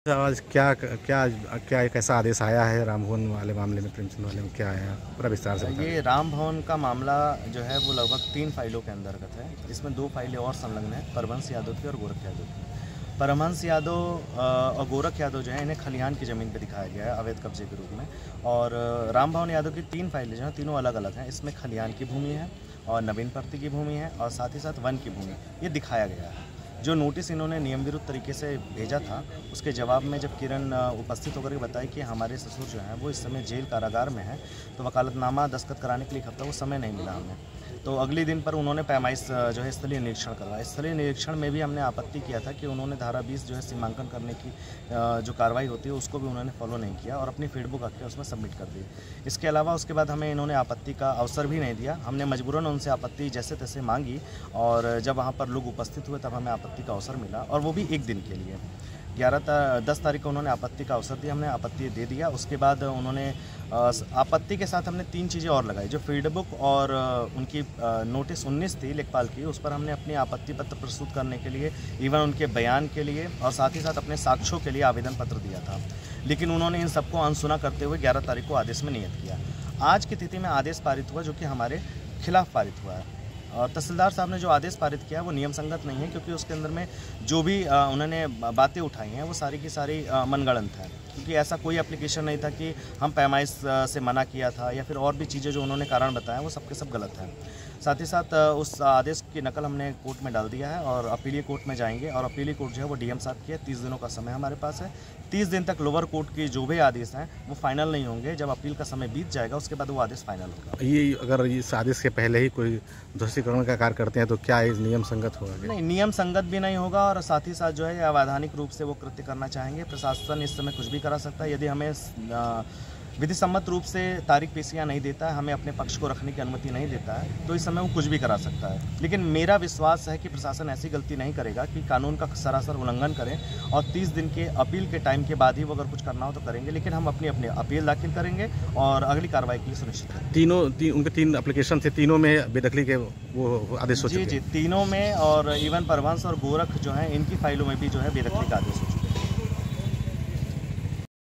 आज क्या क्या क्या एक ऐसा आदेश आया है राम भवन वाले मामले में, प्रेमचंद वाले में क्या आया, पूरा विस्तार से बताइए। ये राम भवन का मामला जो है वो लगभग 3 फाइलों के अंतर्गत है। इसमें 2 फाइलें और संलग्न हैं, परमहंस यादव की और गोरख यादव की। परमहंस यादव और गोरख यादव जो है इन्हें खलिहान की ज़मीन पर दिखाया गया है अवैध कब्जे के रूप में। और राम भवन यादव की 3 फाइलें जो हैं तीनों अलग अलग हैं। इसमें खलिहान की भूमि है और नवीन पर्ती की भूमि है और साथ ही साथ वन की भूमि ये दिखाया गया है। जो नोटिस इन्होंने नियम विरुद्ध तरीके से भेजा था, उसके जवाब में जब किरण उपस्थित होकर के बताई कि हमारे ससुर जो हैं वो इस समय जेल कारागार में हैं, तो वकालतनामा दस्तखत कराने के लिए एक हफ्ता वो समय नहीं मिला हमें। तो अगले दिन पर उन्होंने पैमाइश जो है स्थलीय निरीक्षण करवाया। स्थलीय निरीक्षण में भी हमने आपत्ति किया था कि उन्होंने धारा 20 जो है सीमांकन करने की जो कार्रवाई होती है उसको भी उन्होंने फॉलो नहीं किया और अपनी फीडबुक आके उसमें सबमिट कर दी। इसके अलावा उसके बाद हमें इन्होंने आपत्ति का अवसर भी नहीं दिया। हमने मजबूरन उनसे आपत्ति जैसे तैसे मांगी और जब वहाँ पर लोग उपस्थित हुए तब हमें आपत्ति का अवसर मिला, और वो भी एक दिन के लिए। 10 तारीख को उन्होंने आपत्ति का अवसर दिया, हमने आपत्ति दे दिया। उसके बाद उन्होंने आपत्ति के साथ हमने 3 चीज़ें और लगाई। जो फीडबुक और उनकी नोटिस 19 थी लेखपाल की, उस पर हमने अपनी आपत्ति पत्र प्रस्तुत करने के लिए, इवन उनके बयान के लिए और साथ ही साथ अपने साक्ष्यों के लिए आवेदन पत्र दिया था। लेकिन उन्होंने इन सबको अनसुना करते हुए 11 तारीख को आदेश में नियत किया। आज की तिथि में आदेश पारित हुआ जो कि हमारे खिलाफ पारित हुआ है। और तहसीलदार साहब ने जो आदेश पारित किया वो नियम संगत नहीं है, क्योंकि उसके अंदर में जो भी उन्होंने बातें उठाई हैं वो सारी की सारी मनगढ़ंत है। क्योंकि ऐसा कोई एप्लीकेशन नहीं था कि हम पैमाइश से मना किया था या फिर और भी चीज़ें जो उन्होंने कारण बताया वो सबके सब गलत हैं। साथ ही साथ उस आदेश की नकल हमने कोर्ट में डाल दिया है और अपीलीय कोर्ट में जाएंगे, और अपीलीय कोर्ट जो है वो डीएम साहब की है। 30 दिनों का समय हमारे पास है। 30 दिन तक लोअर कोर्ट की जो भी आदेश हैं वो फाइनल नहीं होंगे। जब अपील का समय बीत जाएगा उसके बाद वो आदेश फाइनल होगा। ये अगर इस आदेश के पहले ही कोई ध्वस्तीकरण का कार्य करते हैं तो क्या ये नियम संगत होगा? नहीं, नियम संगत भी नहीं होगा और साथ ही साथ जो है अवैधानिक रूप से वो कृत्य करना चाहेंगे। प्रशासन इस समय कुछ भी करा सकता है। यदि हमें विधि सम्मत रूप से तारीख पेशियाँ नहीं देता है, हमें अपने पक्ष को रखने की अनुमति नहीं देता है, तो इस समय वो कुछ भी करा सकता है। लेकिन मेरा विश्वास है कि प्रशासन ऐसी गलती नहीं करेगा कि कानून का सरासर उल्लंघन करें और 30 दिन के अपील के टाइम के बाद ही वो अगर कुछ करना हो तो करेंगे। लेकिन हम अपनी अपील दाखिल करेंगे और अगली कार्रवाई के लिए सुनिश्चित करेंगे। उनके 3 एप्लीकेशन थे, तीनों में बेदखली के वो आदेश हो चुके हैं। जी, तीनों में, और इवन परमहंस और गोरख जो हैं इनकी फाइलों में भी जो है बेदखली का आदेश हो चुका है।